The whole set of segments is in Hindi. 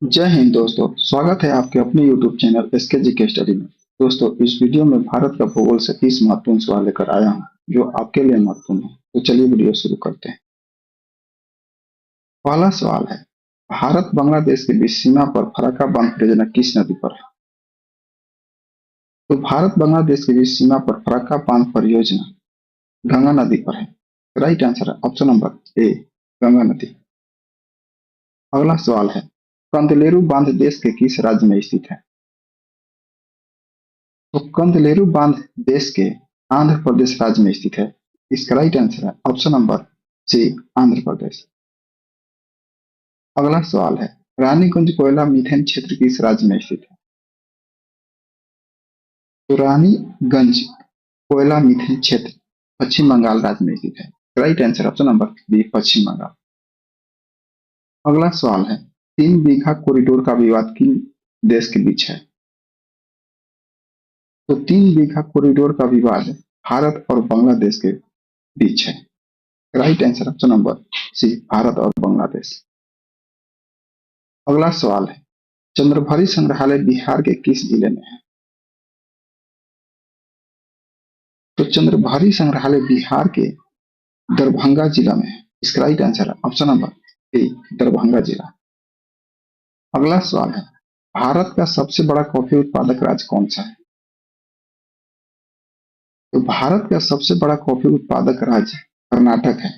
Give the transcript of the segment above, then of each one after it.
जय हिंद दोस्तों। स्वागत है आपके अपने YouTube चैनल एसके जी के स्टडी में। दोस्तों, इस वीडियो में भारत का भूगोल से 30 महत्वपूर्ण सवाल लेकर आया हूं जो आपके लिए महत्वपूर्ण है। तो चलिए वीडियो शुरू करते हैं। पहला सवाल है, भारत बांग्लादेश के बीच सीमा पर फरक्का बांध परियोजना किस नदी पर है? तो भारत बांग्लादेश के बीच सीमा पर फरक्का बांध परियोजना गंगा नदी पर है। राइट आंसर है ऑप्शन नंबर ए, गंगा नदी। अगला सवाल है, कंदलेरु बांध देश के किस राज्य में स्थित है? तो कंदलेरु बांध देश के आंध्र प्रदेश राज्य में स्थित है। इसका राइट आंसर है ऑप्शन नंबर सी, आंध्र प्रदेश। अगला सवाल है, रानीगंज कोयला मीथेन क्षेत्र किस राज्य में स्थित है? तो रानीगंज कोयला मीथेन क्षेत्र पश्चिम बंगाल राज्य में स्थित है। Right answer option number B, Paschim Bengal. अगला सवाल है, 3 बीघा कॉरिडोर का विवाद किन देश के बीच है? तो 3 बीघा कॉरिडोर का विवाद भारत और बांग्लादेश के बीच है। Right answer option number C, Bharat और बांग्लादेश। अगला सवाल है, चंद्रभरी संग्रहालय बिहार के किस जिले में है? तो चंद्रभरी संग्रहालय बिहार के दरभंगा जिला में है। इसका राइट आंसर है ऑप्शन नंबर ए, दरभंगा जिला। अगला सवाल है, भारत का सबसे बड़ा कॉफी उत्पादक राज्य कौन सा है? तो भारत का सबसे बड़ा कॉफी उत्पादक राज्य कर्नाटक है।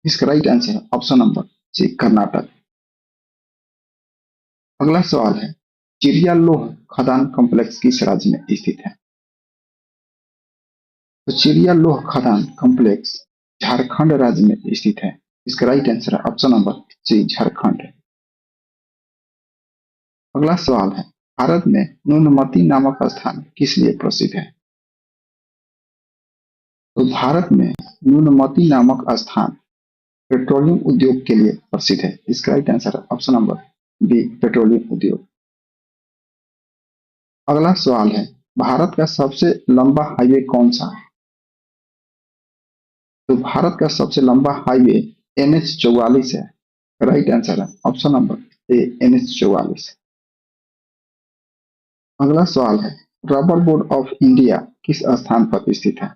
इसका राइट आंसर है ऑप्शन नंबर सी, कर्नाटक। अगला सवाल है, चिड़िया लोह खदान कॉम्प्लेक्स किस राज्य में स्थित है? तो चिड़िया लोह खदान कॉम्प्लेक्स झारखंड राज्य में स्थित है। इसका राइट आंसर है ऑप्शन नंबर सी, झारखंड। अगला सवाल है, भारत में नुनमती नामक स्थान किस लिए प्रसिद्ध है? तो भारत में नुनमती नामक स्थान पेट्रोलियम उद्योग के लिए प्रसिद्ध है। इसका राइट आंसर है ऑप्शन नंबर बी, पेट्रोलियम उद्योग। अगला सवाल है, भारत का सबसे लंबा हाईवे कौन सा है? तो भारत का सबसे लंबा हाईवे NH 44 है। राइट आंसर है ऑप्शन नंबर ए, NH 44। अगला सवाल है, रबर बोर्ड ऑफ इंडिया किस स्थान पर स्थित है?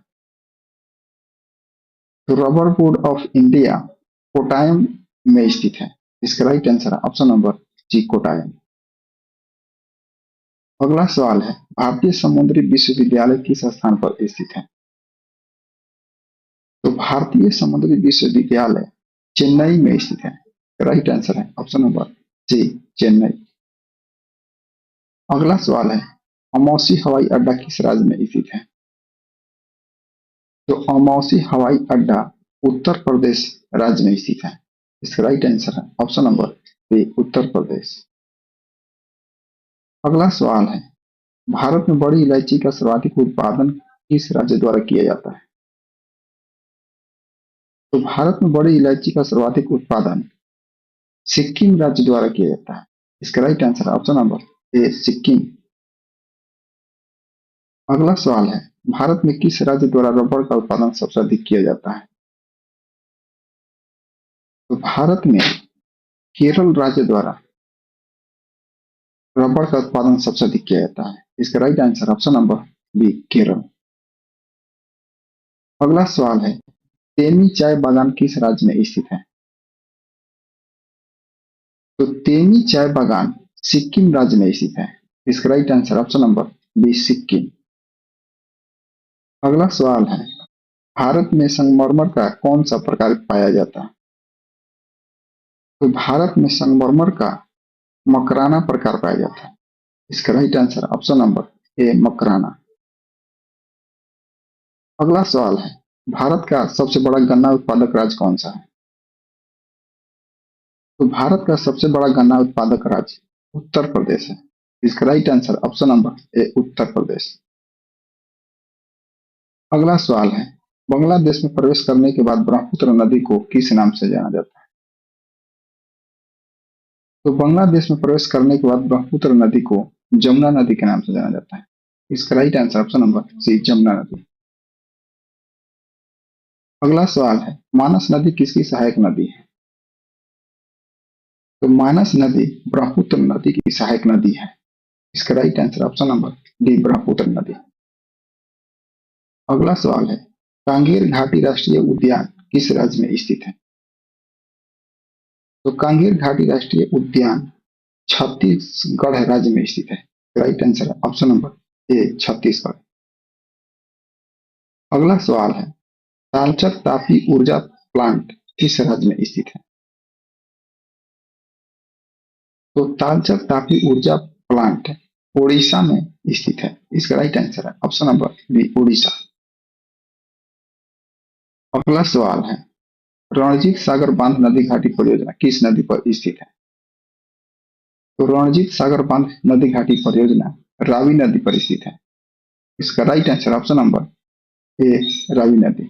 तो rubber board of India Kottayam में स्थित है। इसका राइट आंसर है ऑप्शन नंबर सी, कोटायम। अगला सवाल है, भारतीय समुद्री विश्वविद्यालय किस स्थान पर स्थित है? तो भारतीय समुद्री विश्वविद्यालय चेन्नई में स्थित है। राइट आंसर है ऑप्शन नंबर सी, चेन्नई। अगला सवाल है, अमौसी हवाई अड्डा किस राज्य में स्थित है? तो अमौसी हवाई अड्डा उत्तर प्रदेश राज्य में स्थित है। इसका राइट आंसर है ऑप्शन नंबर बी, उत्तर प्रदेश। अगला सवाल है, भारत में बड़ी इलायची का सर्वाधिक उत्पादन किस राज्य द्वारा किया जाता है? तो भारत में बड़ी इलायची का सर्वाधिक उत्पादन सिक्किम राज्य द्वारा किया जाता है। इसका राइट आंसर है ऑप्शन नंबर ए, सिक्किम। अगला सवाल है, भारत में किस राज्य द्वारा रबर का उत्पादन सबसे अधिक किया जाता है? तो भारत में केरल राज्य द्वारा रबर का उत्पादन सबसे अधिक किया जाता है। इसका right answer option number B, Kerala. अगला सवाल है, तेमी चाय बागान किस राज्य में स्थित है? तो तेमी चाय बागान सिक्किम राज्य में स्थित है। इसका right answer option number B, Sikkim. अगला सवाल है, भारत में संगमरमर का कौन सा प्रकार पाया जाता है? तो भारत में संगमरमर का मकराना प्रकार पाया जाता है। इसका राइट आंसर ऑप्शन नंबर ए, मकराना। अगला सवाल है, भारत का सबसे बड़ा गन्ना उत्पादक राज्य कौन सा है? तो भारत का सबसे बड़ा गन्ना उत्पादक राज्य उत्तर प्रदेश है। इसका right answer option number A, Uttar Pradesh. अगला सवाल है, बांग्लादेश में प्रवेश करने के बाद ब्रह्मपुत्र नदी को किस नाम से जाना जाता है? तो बांग्लादेश में प्रवेश करने के बाद ब्रह्मपुत्र नदी को जमुना नदी के नाम से जाना जाता है। इसका right answer option number C, Jamuna नदी। अगला सवाल है, मानस नदी किसकी सहायक नदी है? तो मानस नदी ब्रह्मपुत्र नदी की सहायक नदी है। इसका right answer option number D, Brahmaputra नदी। अगला सवाल है, कांगेर घाटी राष्ट्रीय उद्यान किस राज्य में स्थित है? तो कांगेर घाटी राष्ट्रीय उद्यान छत्तीसगढ़ राज्य में स्थित है। राइट आंसर है ऑप्शन नंबर ए, छत्तीसगढ़। अगला सवाल है, तालचक तापी ऊर्जा प्लांट किस राज्य में स्थित है? तो तालचक तापी ऊर्जा प्लांट ओडिशा में स्थित है। इसका राइट आंसर है ऑप्शन नंबर बी, ओडिशा। अगला सवाल है, रणजीत सागर बांध नदी घाटी परियोजना किस नदी पर स्थित है? तो रणजीत सागर बांध नदी घाटी परियोजना रावी नदी पर स्थित है। इसका राइट आंसर ऑप्शन नंबर ए, रावी नदी।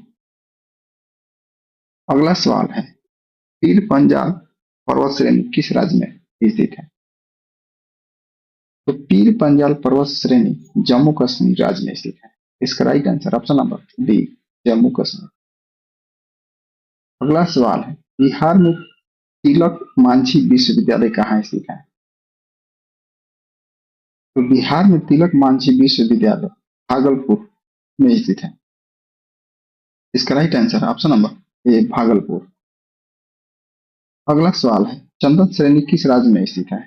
अगला सवाल है, पीर पंजाल पर्वत श्रेणी किस राज्य में स्थित है? तो पीर पंजाल पर्वत श्रेणी जम्मू कश्मीर राज्य में स्थित है। इसका right answer option number D, Jammu Kashmir. अगला सवाल है, बिहार में तिलक मांझी विश्वविद्यालय कहाँ स्थित है? तो बिहार में तिलक मांझी विश्वविद्यालय भागलपुर में स्थित है। इसका राइट आंसर ऑप्शन नंबर ए, भागलपुर। अगला सवाल है, चंदन श्रेणी किस राज्य में स्थित है?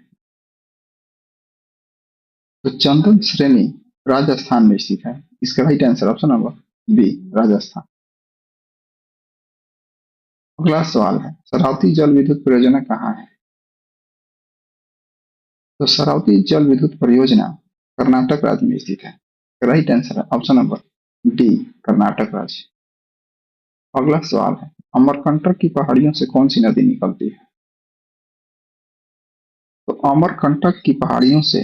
तो चंदन श्रेणी राजस्थान में स्थित है। इसका right answer option number B, Rajasthan. अगला सवाल है, शरावती जल विद्युत परियोजना कहाँ है? तो शरावती जल विद्युत परियोजना कर्नाटक राज्य में स्थित है। राइट आंसर है ऑप्शन नंबर डी, कर्नाटक राज्य। अगला सवाल है, अमरकंटक की पहाड़ियों से कौन सी नदी निकलती है? तो अमरकंटक की पहाड़ियों से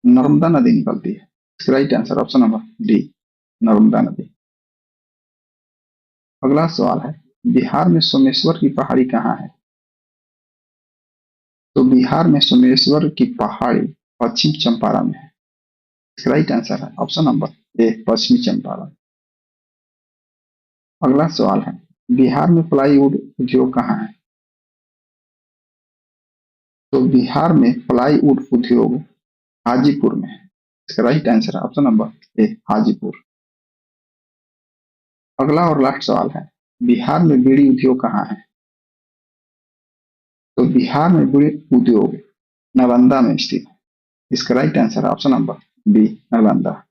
नर्मदा नदी निकलती है। इसका right answer option number D, Narmada नदी। अगला सवाल है, बिहार में सोमेश्वर की पहाड़ी कहाँ है? तो बिहार में सोमेश्वर की पहाड़ी पश्चिम चंपारण में है। इसका राइट आंसर है ऑप्शन नंबर ए, पश्चिमी चंपारण। अगला सवाल है, बिहार में प्लाईवुड उद्योग कहाँ है? तो बिहार में प्लाईवुड उद्योग हाजीपुर में है। इसका राइट आंसर है ऑप्शन नंबर ए, हाजीपुर। अगला और लास्ट सवाल है, बिहार में बीड़ी उद्योग कहाँ है? तो बिहार में बीड़ी उद्योग नालंदा में स्थित है। इसका राइट आंसर है ऑप्शन नंबर बी, नालंदा।